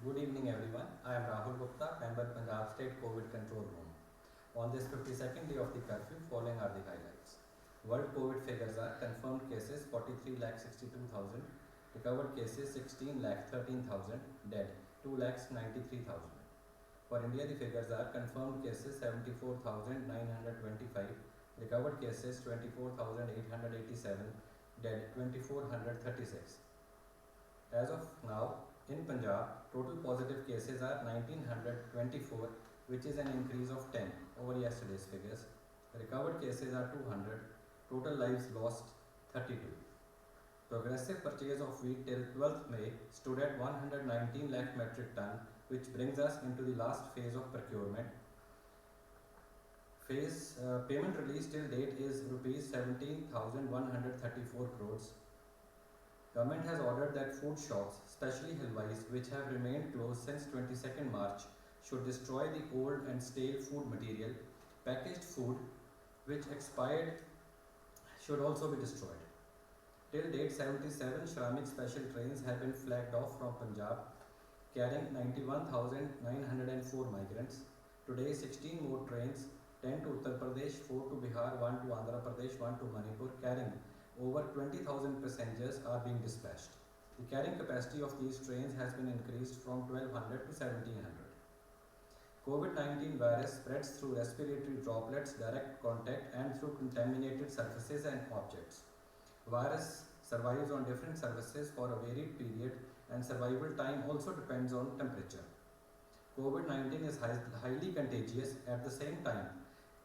Good evening everyone. I am Rahul Gupta, member Punjab State COVID Control Room. On this 52nd day of the curfew, following are the highlights. World COVID figures are: confirmed cases 43,62,000, recovered cases 16,13,000, dead 2,93,000. For India, the figures are: confirmed cases 74,925, recovered cases 24,887, dead 2,436. As of now, in Punjab, total positive cases are 1,924, which is an increase of 10 over yesterday's figures. Recovered cases are 200, total lives lost 32. Progressive purchase of wheat till 12th May stood at 119 lakh metric ton, which brings us into the last phase of procurement. Payment release till date is rupees 17,134 crores. Government has ordered that food shops, especially halwais, which have remained closed since 22nd March, should destroy the old and stale food material. Packaged food which expired should also be destroyed. Till date, 77 Shramik special trains have been flagged off from Punjab, carrying 91,904 migrants. Today, 16 more trains, 10 to Uttar Pradesh, 4 to Bihar, 1 to Andhra Pradesh, 1 to Manipur, carrying over 20,000 passengers are being dispatched. The carrying capacity of these trains has been increased from 1,200 to 1,700. COVID-19 virus spreads through respiratory droplets, direct contact, and through contaminated surfaces and objects. Virus survives on different surfaces for a varied period, and survival time also depends on temperature. COVID-19 is highly contagious. At the same time,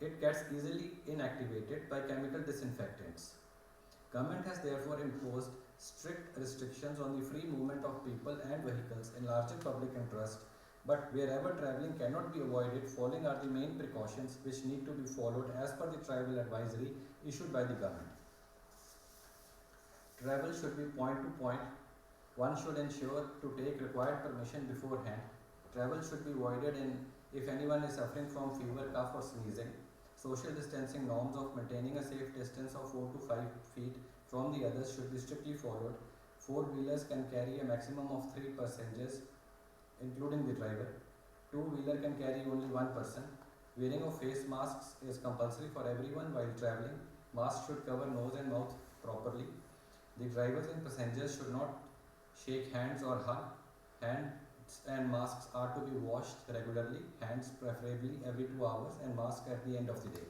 it gets easily inactivated by chemical disinfectants. Government has therefore imposed strict restrictions on the free movement of people and vehicles in larger public interest, but wherever travelling cannot be avoided, following are the main precautions which need to be followed as per the travel advisory issued by the government. Travel should be point to point. One should ensure to take required permission beforehand. Travel should be avoided if anyone is suffering from fever, cough or sneezing. Social distancing norms of maintaining a safe distance of 4 to 5 feet from the others should be strictly followed. Four-wheelers can carry a maximum of 3 passengers, including the driver. Two-wheeler can carry only 1 person. Wearing of face masks is compulsory for everyone while travelling. Masks should cover nose and mouth properly. The drivers and passengers should not shake hands or hug. Hands and masks are to be washed regularly, hands preferably every 2 hours, and mask at the end of the day.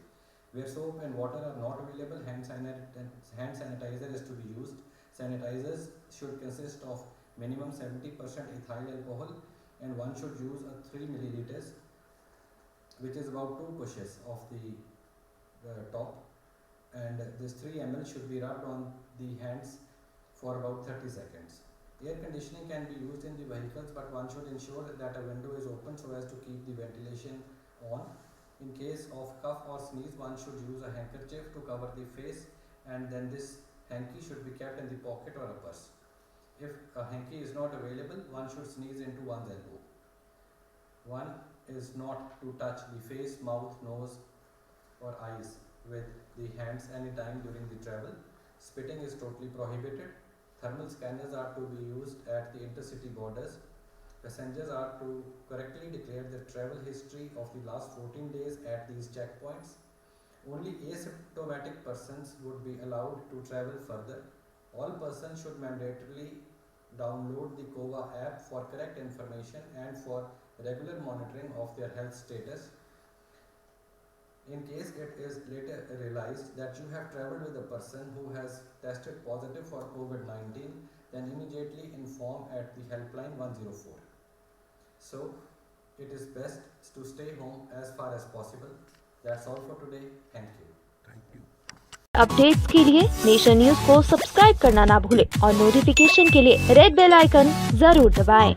Where soap and water are not available, hand sanitizer is to be used. Sanitizers should consist of minimum 70% ethyl alcohol, and one should use a 3 milliliters, which is about 2 pushes of the top, and this 3 ml should be rubbed on the hands for about 30 seconds. Air conditioning can be used in the vehicles, but one should ensure that a window is open so as to keep the ventilation on. In case of cough or sneeze, one should use a handkerchief to cover the face, and then this hanky should be kept in the pocket or a purse. If a hanky is not available, one should sneeze into one's elbow. One is not to touch the face, mouth, nose or eyes with the hands anytime during the travel. Spitting is totally prohibited. Thermal scanners are to be used at the intercity borders. Passengers are to correctly declare the travel history of the last 14 days at these checkpoints. Only asymptomatic persons would be allowed to travel further. All persons should mandatorily download the COVA app for correct information and for regular monitoring of their health status. In case it is later realized that you have travelled with a person who has tested positive for COVID-19, then immediately inform at the helpline 104. So, it is best to stay home as far as possible. That's all for today. Thank you. Updates के लिए nation news को subscribe करना ना भूलें और notification के लिए red bell icon जरूर दबाएं।